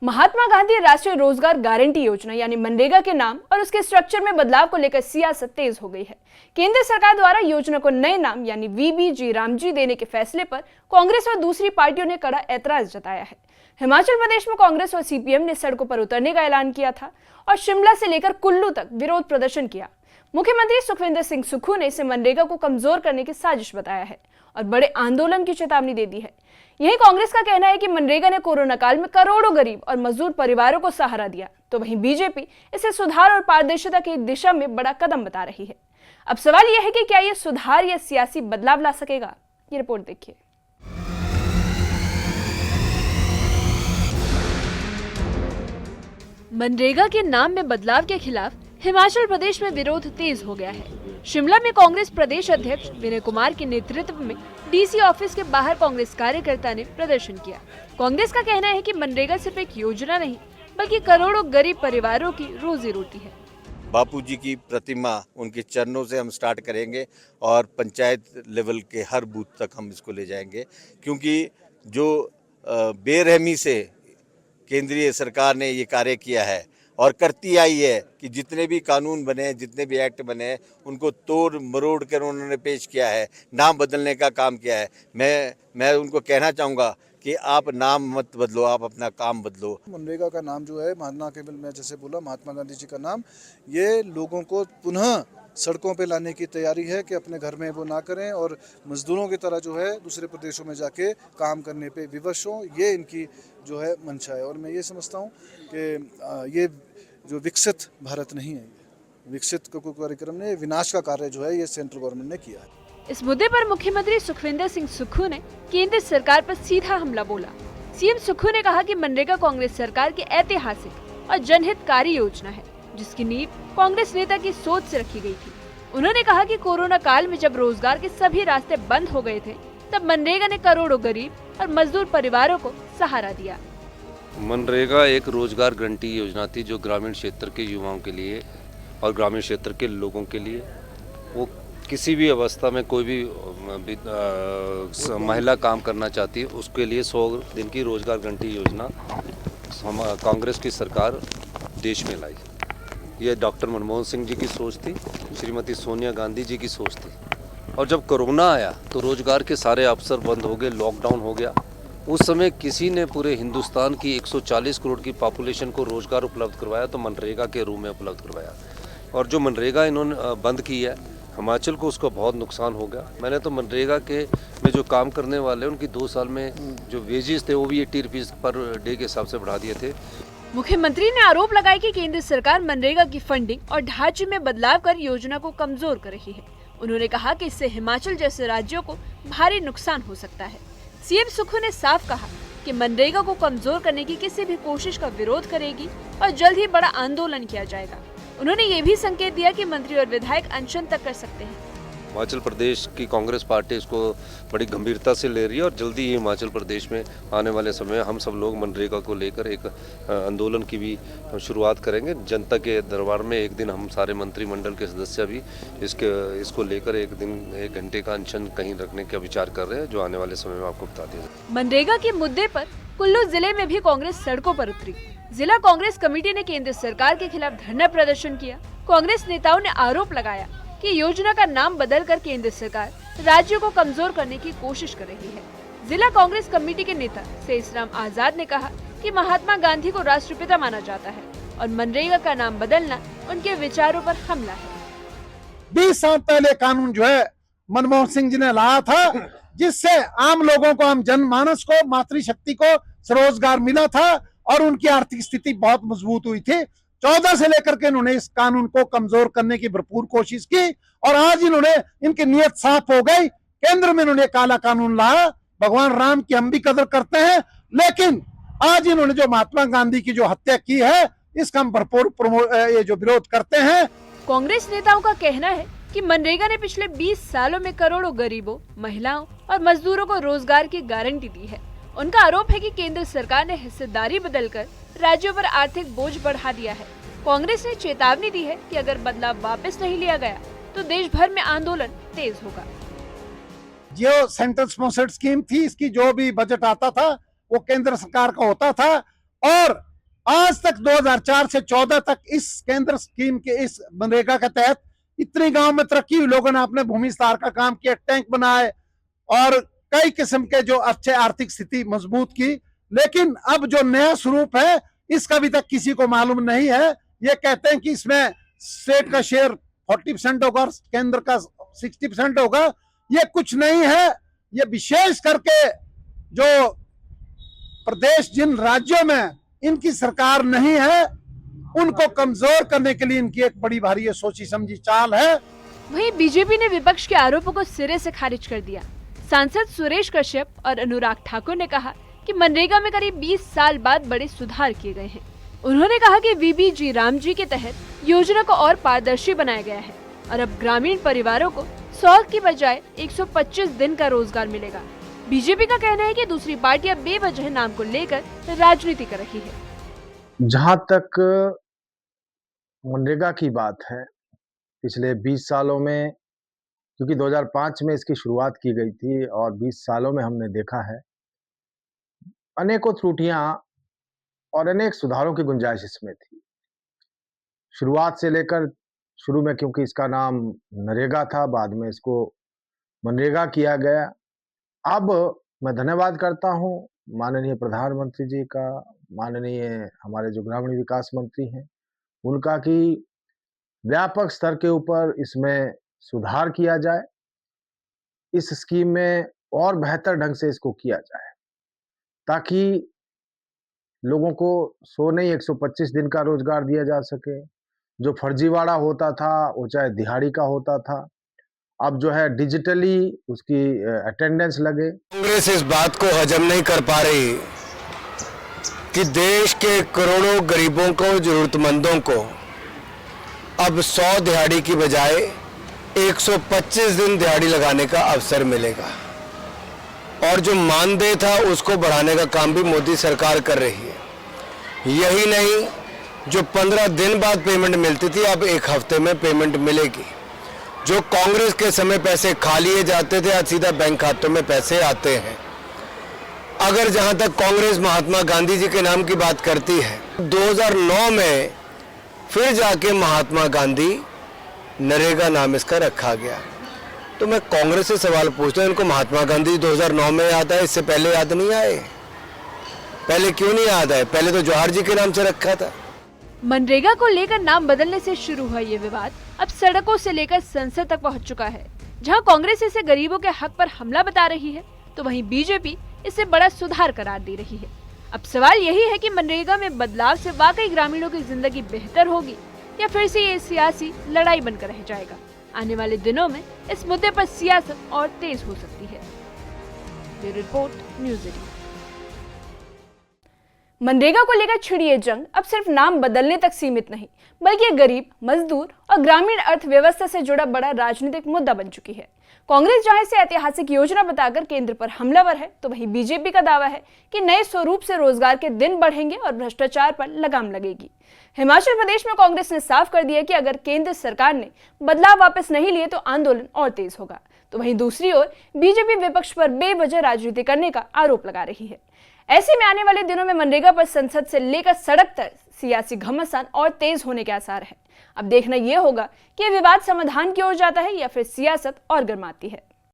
महात्मा गांधी राष्ट्रीय रोजगार गारंटी योजना यानी मनरेगा के नाम और उसके स्ट्रक्चर में बदलाव को लेकर सियासत तेज हो गई है। केंद्र सरकार द्वारा योजना को नए नाम यानी वीबीजी रामजी देने के फैसले पर कांग्रेस और दूसरी पार्टियों ने कड़ा ऐतराज जताया है। हिमाचल प्रदेश में कांग्रेस और सीपीएम ने सड़कों पर उतरने का ऐलान किया था और शिमला से लेकर कुल्लू तक विरोध प्रदर्शन किया। मुख्यमंत्री सुखविंदर सिंह सुक्खू ने इसे मनरेगा को कमजोर करने की साजिश बताया है और बड़े आंदोलन की चेतावनी दे दी है। यही कांग्रेस का कहना है कि मनरेगा ने कोरोना काल में करोड़ों गरीब और मजदूर परिवारों को सहारा दिया, तो वहीं बीजेपी इसे सुधार और पारदर्शिता की दिशा में बड़ा कदम बता रही है। अब सवाल यह है कि क्या यह सुधार या सियासी बदलाव ला सकेगा? ये रिपोर्ट देखिए। मनरेगा के नाम में बदलाव के खिलाफ हिमाचल प्रदेश में विरोध तेज हो गया है। शिमला में कांग्रेस प्रदेश अध्यक्ष विनय कुमार के नेतृत्व में डीसी ऑफिस के बाहर कांग्रेस कार्यकर्ता ने प्रदर्शन किया। कांग्रेस का कहना है कि मनरेगा सिर्फ एक योजना नहीं बल्कि करोड़ों गरीब परिवारों की रोजी रोटी है। बापूजी की प्रतिमा उनके चरणों से हम स्टार्ट करेंगे और पंचायत लेवल के हर बूथ तक हम इसको ले जाएंगे, क्योंकि जो बेरहमी से केंद्रीय सरकार ने ये कार्य किया है और करती आई है कि जितने भी कानून बने, जितने भी एक्ट बने, उनको तोड़ मरोड़ कर उन्होंने पेश किया है, नाम बदलने का काम किया है। मैं उनको कहना चाहूँगा कि आप नाम मत बदलो, आप अपना काम बदलो। मनरेगा का नाम जो है महात्मा केवल मैं जैसे बोला महात्मा गांधी जी का नाम, ये लोगों को पुनः सड़कों पे लाने की तैयारी है कि अपने घर में वो ना करें और मजदूरों की तरह जो है दूसरे प्रदेशों में जाके काम करने पे विवश हों। ये इनकी जो है मंशा है और मैं ये समझता हूँ कि ये जो विकसित भारत नहीं है, विकसित कार्यक्रम ने विनाश का कार्य जो है ये सेंट्रल गवर्नमेंट ने किया है। इस मुद्दे पर मुख्यमंत्री सुखविंदर सिंह सुक्खू ने केंद्र सरकार पर सीधा हमला बोला। सीएम सुक्खू ने कहा कि मनरेगा कांग्रेस सरकार की ऐतिहासिक और जनहितकारी योजना है, जिसकी नींव कांग्रेस नेता की सोच से रखी गई थी। उन्होंने कहा कि कोरोना काल में जब रोजगार के सभी रास्ते बंद हो गए थे, तब मनरेगा ने करोड़ों गरीब और मजदूर परिवारों को सहारा दिया। मनरेगा एक रोजगार गारंटी योजना थी जो ग्रामीण क्षेत्र के युवाओं के लिए और ग्रामीण क्षेत्र के लोगों के लिए, वो किसी भी अवस्था में कोई भी महिला काम करना चाहती है उसके लिए 100 दिन की रोजगार गारंटी योजना कांग्रेस की सरकार देश में लाई। ये डॉक्टर मनमोहन सिंह जी की सोच थी, श्रीमती सोनिया गांधी जी की सोच थी। और जब कोरोना आया तो रोजगार के सारे अवसर बंद हो गए, लॉकडाउन हो गया। उस समय किसी ने पूरे हिंदुस्तान की 140 करोड़ की पॉपुलेशन को रोजगार उपलब्ध करवाया, तो मनरेगा के रूप में उपलब्ध करवाया। और जो मनरेगा इन्होंने बंद की है, हिमाचल को उसका बहुत नुकसान हो गया। मैंने तो मनरेगा के में जो काम करने वाले उनकी 2 साल में जो वेजेस थे वो भी 80 रुपीज़ पर डे के हिसाब से बढ़ा दिए थे। मुख्यमंत्री ने आरोप लगाया कि केंद्र सरकार मनरेगा की फंडिंग और ढांचे में बदलाव कर योजना को कमजोर कर रही है। उन्होंने कहा कि इससे हिमाचल जैसे राज्यों को भारी नुकसान हो सकता है। सीएम सुक्खू ने साफ कहा कि मनरेगा को कमजोर करने की किसी भी कोशिश का विरोध करेगी और जल्द ही बड़ा आंदोलन किया जाएगा। उन्होंने ये भी संकेत दिया कि मंत्री और विधायक अनशन तक कर सकते हैं। हिमाचल प्रदेश की कांग्रेस पार्टी इसको बड़ी गंभीरता से ले रही है और जल्दी ही हिमाचल प्रदेश में आने वाले समय हम सब लोग मनरेगा को लेकर एक आंदोलन की भी शुरुआत करेंगे। जनता के दरबार में एक दिन हम सारे मंत्रिमंडल के सदस्य भी इसको लेकर एक घंटे का अनशन कहीं रखने का विचार कर रहे हैं, जो आने वाले समय में आपको बता दिया। मनरेगा के मुद्दे पर कुल्लू जिले में भी कांग्रेस सड़कों पर उतरी। जिला कांग्रेस कमेटी ने केंद्र सरकार के खिलाफ धरना प्रदर्शन किया। कांग्रेस नेताओं ने आरोप लगाया कि योजना का नाम बदलकर केंद्र सरकार राज्यों को कमजोर करने की कोशिश कर रही है। जिला कांग्रेस कमेटी के नेता शेषराम आजाद ने कहा कि महात्मा गांधी को राष्ट्रपिता माना जाता है और मनरेगा का नाम बदलना उनके विचारों पर हमला है। 20 साल पहले कानून जो है मनमोहन सिंह जी ने लाया था, जिससे आम लोगों को, आम जनमानस को, मातृशक्ति को स्वरोजगार मिला था और उनकी आर्थिक स्थिति बहुत मजबूत हुई थी। 14 से लेकर के इन्होंने इस कानून को कमजोर करने की भरपूर कोशिश की और आज इन्होंने इनकी नीयत साफ हो गई। केंद्र में इन्होंने काला कानून लाया। भगवान राम की हम भी कदर करते हैं, लेकिन आज इन्होंने जो महात्मा गांधी की जो हत्या की है, इसका हम भरपूर ये जो विरोध करते हैं। कांग्रेस नेताओं का कहना है कि मनरेगा ने पिछले 20 सालों में करोड़ों गरीबों, महिलाओं और मजदूरों को रोजगार की गारंटी दी है। उनका आरोप है कि केंद्र सरकार ने हिस्सेदारी बदलकर राज्यों पर आर्थिक बोझ बढ़ा दिया है। कांग्रेस ने चेतावनी दी है कि अगर बदलाव वापस नहीं लिया गया तो देश भर में आंदोलन तेज होगा। जो सेंट्रल स्पॉन्सर्ड स्कीम थी, इसकी जो भी बजट आता था वो केंद्र सरकार का होता था और आज तक 2004 से 14 तक इस केंद्र स्कीम के इस मनरेगा के तहत इतनी गांव में तरक्की हुई, लोगों ने अपने भूमि सुधार का काम किया, टैंक बनाए और कई किस्म के जो अच्छे आर्थिक स्थिति मजबूत की। लेकिन अब जो नया स्वरूप है इसका अभी तक किसी को मालूम नहीं है। ये कहते हैं कि इसमें स्टेट का शेयर 40% होगा और केंद्र का 60% होगा। ये कुछ नहीं है। ये विशेष करके जो प्रदेश, जिन राज्यों में इनकी सरकार नहीं है, उनको कमजोर करने के लिए इनकी एक बड़ी भारी सोची समझी चाल है। वहीं बीजेपी ने विपक्ष के आरोपों को सिरे से खारिज कर दिया। सांसद सुरेश कश्यप और अनुराग ठाकुर ने कहा कि मनरेगा में करीब 20 साल बाद बड़े सुधार किए गए हैं। उन्होंने कहा कि वीबीजी रामजी के तहत योजना को और पारदर्शी बनाया गया है और अब ग्रामीण परिवारों को 100 की बजाय 125 दिन का रोजगार मिलेगा। बीजेपी का कहना है कि दूसरी पार्टियां बेवजह नाम को लेकर राजनीति कर रही है। जहां तक मनरेगा की बात है, पिछले 20 सालों में, क्योंकि 2005 में इसकी शुरुआत की गई थी और 20 सालों में हमने देखा है अनेकों त्रुटियां और अनेक सुधारों की गुंजाइश इसमें थी। शुरुआत से लेकर, शुरू में क्योंकि इसका नाम नरेगा था, बाद में इसको मनरेगा किया गया। अब मैं धन्यवाद करता हूं माननीय प्रधानमंत्री जी का, माननीय हमारे जो ग्रामीण विकास मंत्री हैं उनका, कि व्यापक स्तर के ऊपर इसमें सुधार किया जाए, इस स्कीम में और बेहतर ढंग से इसको किया जाए, ताकि लोगों को 100 नहीं 125 दिन का रोजगार दिया जा सके। जो फर्जीवाड़ा होता था वो चाहे दिहाड़ी का होता था, अब जो है डिजिटली उसकी अटेंडेंस लगे। कांग्रेस इस बात को हजम नहीं कर पा रही कि देश के करोड़ों गरीबों को, जरूरतमंदों को अब 100 दिहाड़ी की बजाय 125 दिन दिहाड़ी लगाने का अवसर मिलेगा, और जो मानदेय था उसको बढ़ाने का काम भी मोदी सरकार कर रही है। यही नहीं, जो 15 दिन बाद पेमेंट मिलती थी अब 1 हफ्ते में पेमेंट मिलेगी। जो कांग्रेस के समय पैसे खा लिए जाते थे आज सीधा बैंक खातों में पैसे आते हैं। अगर जहां तक कांग्रेस महात्मा गांधी जी के नाम की बात करती है, 2009 में फिर जाके महात्मा गांधी नरेगा नाम इसका रखा गया। तो मैं कांग्रेस से सवाल पूछता हूं, इनको महात्मा गांधी 2009 में याद आए, इससे पहले याद नहीं आए? पहले क्यों नहीं याद आए? पहले तो जवाहर जी के नाम से रखा था। मनरेगा को लेकर नाम बदलने से शुरू हुआ ये विवाद अब सड़कों से लेकर संसद तक पहुंच चुका है। जहां कांग्रेस इसे गरीबों के हक पर हमला बता रही है, तो वहीं बीजेपी इसे बड़ा सुधार करार दे रही है। अब सवाल यही है कि मनरेगा में बदलाव से वाकई ग्रामीणों की जिंदगी बेहतर होगी या फिर से ये सियासी लड़ाई बनकर रह जाएगा। आने वाले दिनों में इस मुद्दे पर सियासत और तेज हो सकती है। Bureau report, news 18। मनरेगा को लेकर छिड़ी ये जंग अब सिर्फ नाम बदलने तक सीमित नहीं, बल्कि ये गरीब, मजदूर और ग्रामीण अर्थव्यवस्था से जुड़ा बड़ा राजनीतिक मुद्दा बन चुकी है। कांग्रेस जहां इसे ऐतिहासिक योजना बताकर केंद्र पर हमलावर है, तो वहीं बीजेपी का दावा है कि नए स्वरूप से रोजगार के दिन बढ़ेंगे और भ्रष्टाचार पर लगाम लगेगी। हिमाचल प्रदेश में कांग्रेस ने साफ कर दिया कि अगर केंद्र सरकार ने बदलाव वापस नहीं लिए तो आंदोलन और तेज होगा। तो वहीं दूसरी ओर बीजेपी विपक्ष पर बेवजह राजनीति करने का आरोप लगा रही है। ऐसे में आने वाले दिनों में मनरेगा पर संसद से लेकर सड़क तक सियासी घमासान और तेज होने के आसार है। अब देखना यह होगा कि विवाद समाधान की ओर जाता है या फिर सियासत और गर्माती है।